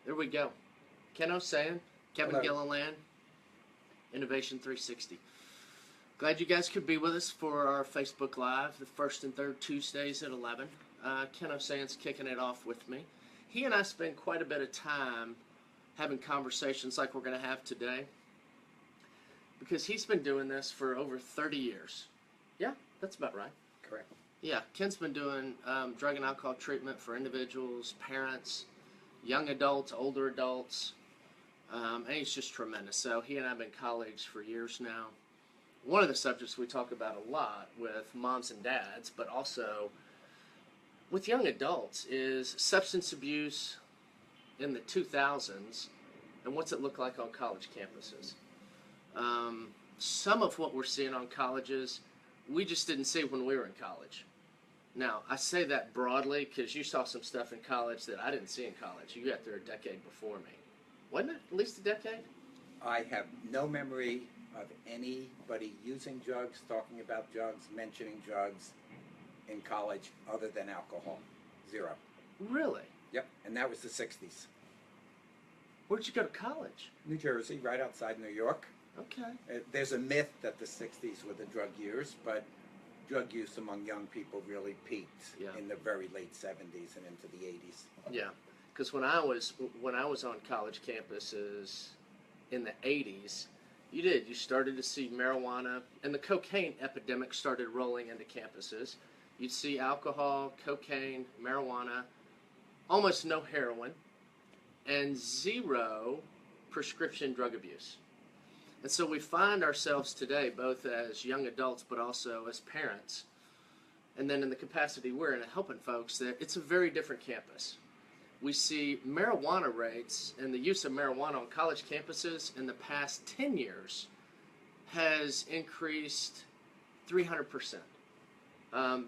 There we go. Ken Osayan, Kevin Hello. Gilliland, Innovation360. Glad you guys could be with us for our Facebook Live, the first and third Tuesdays at 11. Ken Osayan's kicking it off with me. He and I spend quite a bit of time having conversations like we're going to have today because he's been doing this for over 30 years. Yeah, that's about right. Correct. Yeah, Ken's been doing drug and alcohol treatment for individuals, parents, young adults, older adults, and he's just tremendous. So he and I have been colleagues for years now. One of the subjects we talk about a lot with moms and dads, but also with young adults, is substance abuse in the 2000s and what's it look like on college campuses. Some of what we're seeing on colleges, we just didn't see when we were in college. Now, I say that broadly because you saw some stuff in college that I didn't see in college. You got there a decade before me. Wasn't it at least a decade? I have no memory of anybody using drugs, talking about drugs, mentioning drugs in college other than alcohol. Zero. Really? Yep, and that was the 60s. Where'd you go to college? New Jersey, right outside New York. Okay. There's a myth that the 60s were the drug years, but drug use among young people really peaked in the very late 70s and into the 80s. Yeah, because when I was on college campuses in the 80s, you started to see marijuana, and the cocaine epidemic started rolling into campuses. You'd see alcohol, cocaine, marijuana, almost no heroin, and zero prescription drug abuse. And so we find ourselves today, both as young adults but also as parents, and then in the capacity we're in, helping folks, that it's a very different campus. We see marijuana rates and the use of marijuana on college campuses in the past 10 years has increased 300%.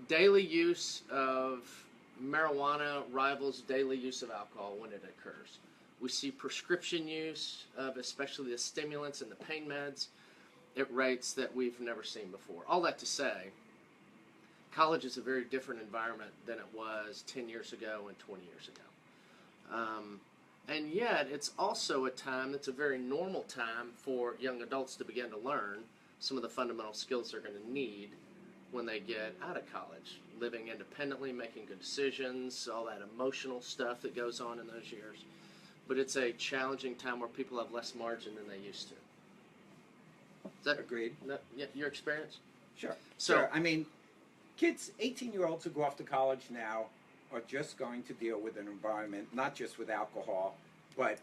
Daily use of marijuana rivals daily use of alcohol when it occurs. We see prescription use of especially the stimulants and the pain meds at rates that we've never seen before. All that to say, college is a very different environment than it was 10 years ago and 20 years ago. And yet, it's also a time that's a very normal time for young adults to begin to learn some of the fundamental skills they're going to need when they get out of college. Living independently, making good decisions, all that emotional stuff that goes on in those years. But it's a challenging time where people have less margin than they used to. Is that Agreed. Your experience? Sure. So, sure. I mean, kids, 18-year-olds who go off to college now are just going to deal with an environment, not just with alcohol, but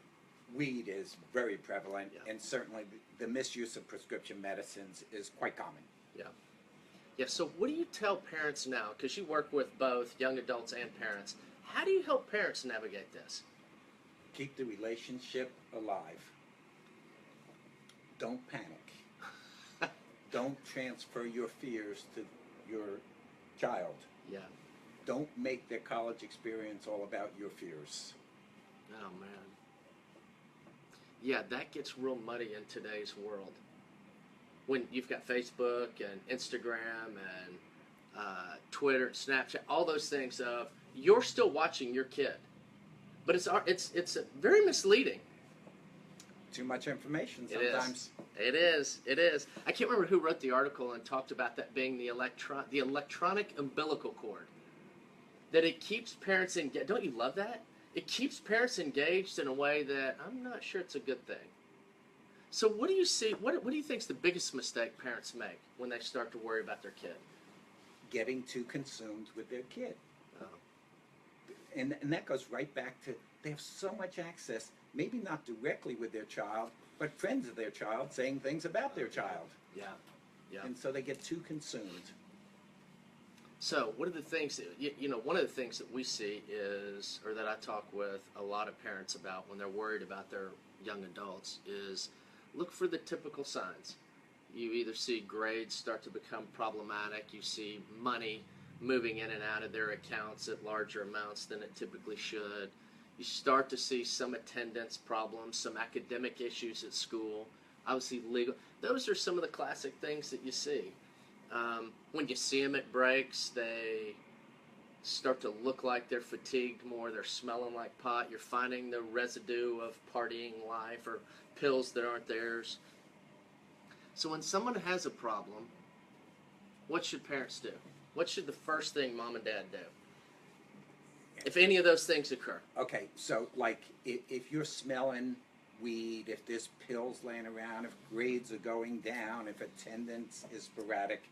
weed is very prevalent, and certainly the misuse of prescription medicines is quite common. Yeah. Yeah, so what do you tell parents now? Because you work with both young adults and parents. How do you help parents navigate this? Keep the relationship alive. Don't panic. Don't transfer your fears to your child. Yeah. Don't make their college experience all about your fears. Oh, man. Yeah, that gets real muddy in today's world. When you've got Facebook and Instagram and Twitter and Snapchat, all those things of you're still watching your kid. But it's very misleading. Too much information sometimes. It is. I can't remember who wrote the article and talked about that being the electronic umbilical cord. That it keeps parents engaged. Don't you love that? It keeps parents engaged in a way that I'm not sure it's a good thing. So what do you see? What do you think is the biggest mistake parents make when they start to worry about their kid? Getting too consumed with their kid. Oh. And that goes right back to they have so much access, maybe not directly with their child, but friends of their child saying things about their child. Yeah. And so they get too consumed. So one of the things that, one of the things that we see is, or that I talk with a lot of parents about when they're worried about their young adults, is look for the typical signs. You either see grades start to become problematic, you see money moving in and out of their accounts at larger amounts than it typically should. You start to see some attendance problems, some academic issues at school, obviously legal. Those are some of the classic things that you see. When you see them at breaks, they start to look like they're fatigued more, they're smelling like pot, you're finding the residue of partying life or pills that aren't theirs. So when someone has a problem, what should parents do? What should the first thing mom and dad do if any of those things occur? Okay, so like if you're smelling weed, if there's pills laying around, if grades are going down, if attendance is sporadic,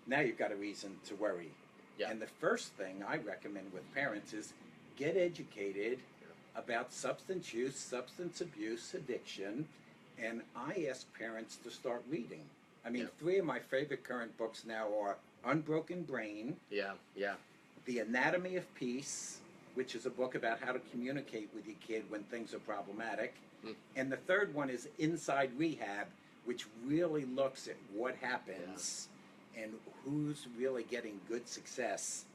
now you've got a reason to worry. Yeah. And the first thing I recommend with parents is get educated about substance use, substance abuse, addiction, and I ask parents to start reading. I mean, 3 of my favorite current books now are Unbroken Brain, Yeah, yeah. The Anatomy of Peace, which is a book about how to communicate with your kid when things are problematic, and the third one is Inside Rehab, which really looks at what happens and who's really getting good success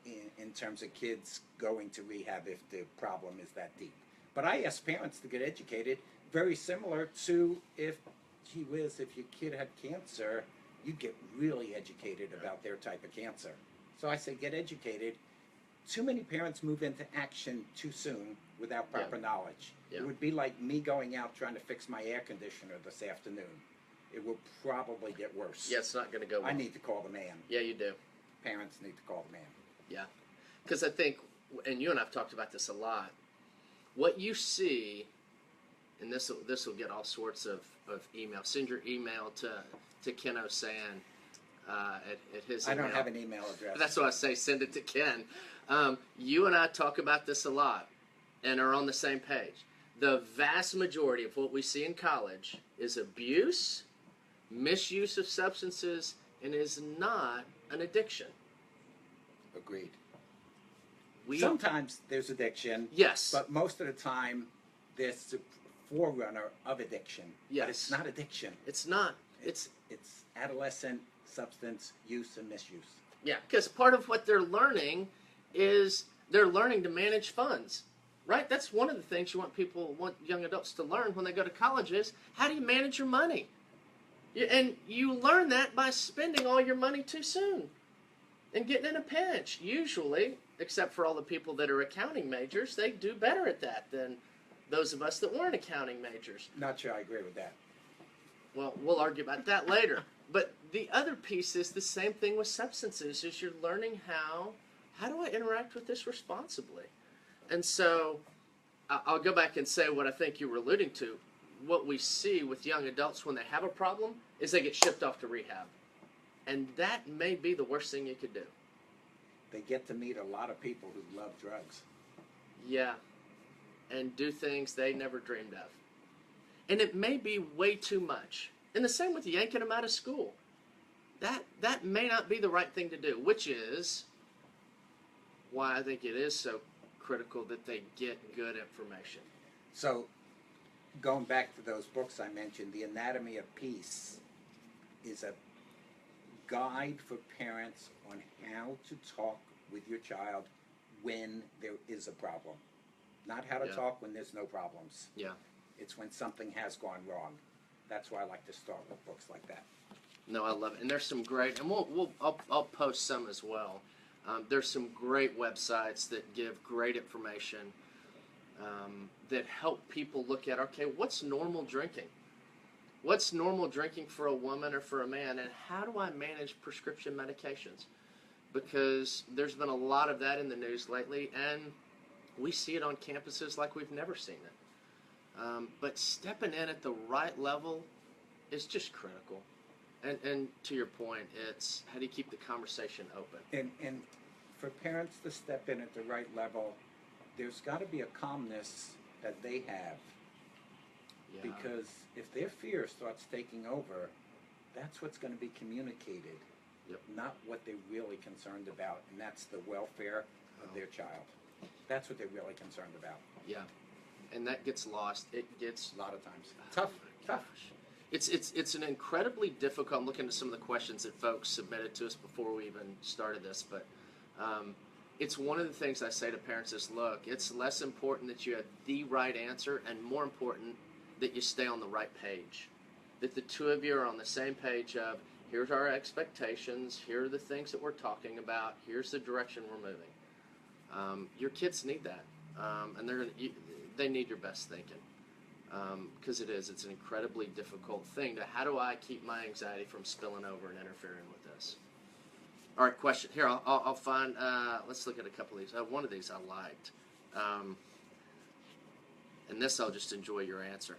in terms of kids going to rehab if the problem is that deep. But I ask parents to get educated, very similar to if, gee whiz, if your kid had cancer, you get really educated about their type of cancer. So I say get educated. Too many parents move into action too soon without proper knowledge. It would be like me going out trying to fix my air conditioner this afternoon. It will probably get worse. Yeah, it's not going to go well. I need to call the man. Yeah, you do. Parents need to call the man. Yeah. Because I think, and you and I have talked about this a lot, what you see, and this will get all sorts of email. Send your email to Ken Osan at his email. I don't have an email address. That's why I say send it to Ken. You and I talk about this a lot and are on the same page. The vast majority of what we see in college is abuse, misuse of substances, and is not an addiction. Agreed. We Sometimes there's addiction. Yes. But most of the time, there's the forerunner of addiction. Yes. But it's not addiction. It's not. It's adolescent substance use and misuse. Yeah, because part of what they're learning is they're learning to manage funds, right? That's one of the things you want young adults to learn when they go to college is how do you manage your money? And you learn that by spending all your money too soon and getting in a pinch. Usually, except for all the people that are accounting majors, they do better at that than those of us that weren't accounting majors. Not sure I agree with that. Well, we'll argue about that later. But the other piece is the same thing with substances, is you're learning how do I interact with this responsibly? And so I'll go back and say what I think you were alluding to. What we see with young adults when they have a problem is they get shipped off to rehab. And that may be the worst thing you could do. They get to meet a lot of people who love drugs. Yeah. And do things they never dreamed of. And it may be way too much. And the same with yanking them out of school. That may not be the right thing to do, which is why I think it is so critical that they get good information. So, going back to those books I mentioned, The Anatomy of Peace is a guide for parents on how to talk with your child when there is a problem. Not how to talk when there's no problems. Yeah. It's when something has gone wrong. That's why I like to start with books like that. No, I love it. And there's some great, and I'll post some as well. There's some great websites that give great information that help people look at, okay, what's normal drinking? What's normal drinking for a woman or for a man? And how do I manage prescription medications? Because there's been a lot of that in the news lately, and we see it on campuses like we've never seen it. But stepping in at the right level is just critical. And to your point, it's how do you keep the conversation open? And for parents to step in at the right level, there's got to be a calmness that they have. Yeah. Because if their fear starts taking over, that's what's going to be communicated, not what they're really concerned about, and that's the welfare of their child. That's what they're really concerned about. Yeah, and that gets lost. It gets A lot of times. Tough. It's an incredibly difficult. I'm looking at some of the questions that folks submitted to us before we even started this, but it's one of the things I say to parents is, look, it's less important that you have the right answer and more important that you stay on the right page. That the two of you are on the same page of, here's our expectations, here are the things that we're talking about, here's the direction we're moving. Your kids need that, and they need your best thinking, because it's an incredibly difficult thing. How do I keep my anxiety from spilling over and interfering with this? All right, question here. I'll find. Let's look at a couple of these. One of these I liked, and this I'll just enjoy your answer.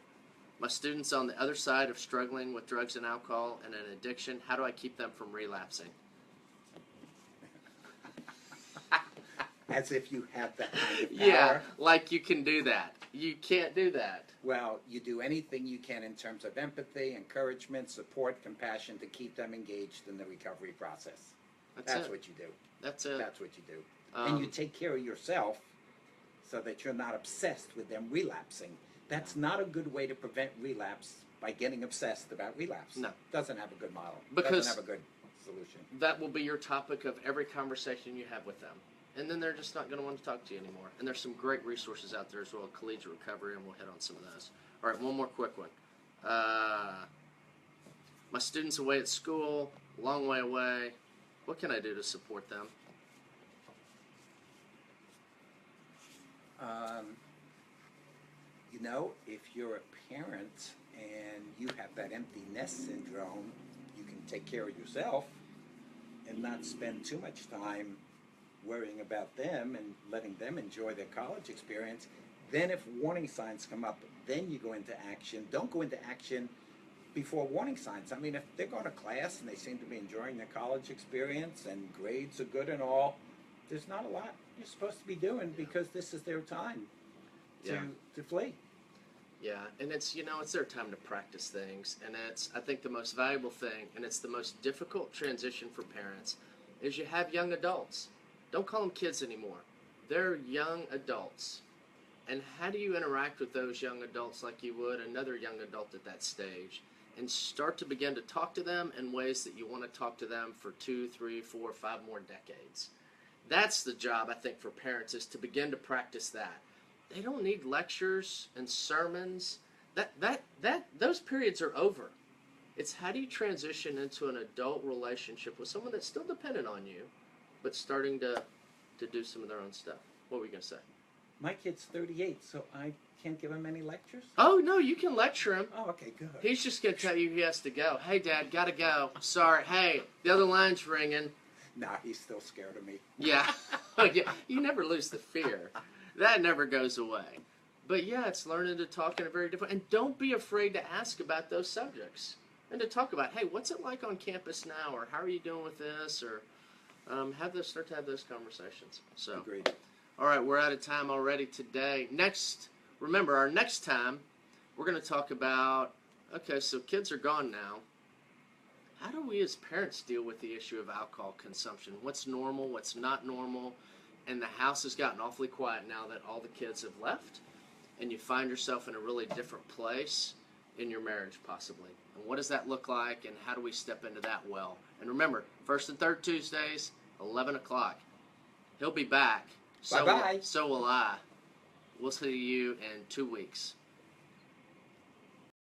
My students on the other side of struggling with drugs and alcohol and an addiction. How do I keep them from relapsing? As if you have that kind of power. Yeah, like you can do that. You can't do that. Well, you do anything you can in terms of empathy, encouragement, support, compassion to keep them engaged in the recovery process. That's what you do. That's it. That's what you do. And you take care of yourself so that you're not obsessed with them relapsing. That's not a good way to prevent relapse, by getting obsessed about relapse. No. Doesn't have a good model. Because doesn't have a good solution. That will be your topic of every conversation you have with them. And then they're just not going to want to talk to you anymore. And there's some great resources out there as well, collegiate recovery, and we'll hit on some of those. All right, one more quick one. My students away at school, long way away. What can I do to support them? You know, if you're a parent and you have that empty nest syndrome, you can take care of yourself and not spend too much time worrying about them and letting them enjoy their college experience. Then if warning signs come up, then you go into action. Don't go into action before warning signs. I mean, if they're going to class and they seem to be enjoying their college experience and grades are good and all, there's not a lot you're supposed to be doing, because this is their time to flee. Yeah, and it's their time to practice things, and I think the most valuable thing, and it's the most difficult transition for parents, is you have young adults. Don't call them kids anymore. They're young adults. And how do you interact with those young adults like you would another young adult at that stage, and start to begin to talk to them in ways that you want to talk to them for 2, 3, 4, 5 more decades? That's the job, I think, for parents, is to begin to practice that. They don't need lectures and sermons. Those periods are over. It's how do you transition into an adult relationship with someone that's still dependent on you, but starting to do some of their own stuff. What were you going to say? My kid's 38, so I can't give him any lectures? Oh, no, you can lecture him. Oh, okay, good. He's just going to tell you he has to go. Hey, Dad, got to go. Sorry. Hey, the other line's ringing. Nah, he's still scared of me. Yeah. Yeah. You never lose the fear. That never goes away. But yeah, it's learning to talk in a very different, and don't be afraid to ask about those subjects. And to talk about, hey, what's it like on campus now? Or how are you doing with this? Or start to have those conversations. So, agreed. All right, we're out of time already today. Remember, our next time, we're going to talk about, okay, so kids are gone now. How do we as parents deal with the issue of alcohol consumption? What's normal, what's not normal? And the house has gotten awfully quiet now that all the kids have left, and you find yourself in a really different place in your marriage, possibly. And what does that look like, and how do we step into that well? And remember, first and third Tuesdays, 11 o'clock. He'll be back. Bye-bye. So will I. We'll see you in 2 weeks.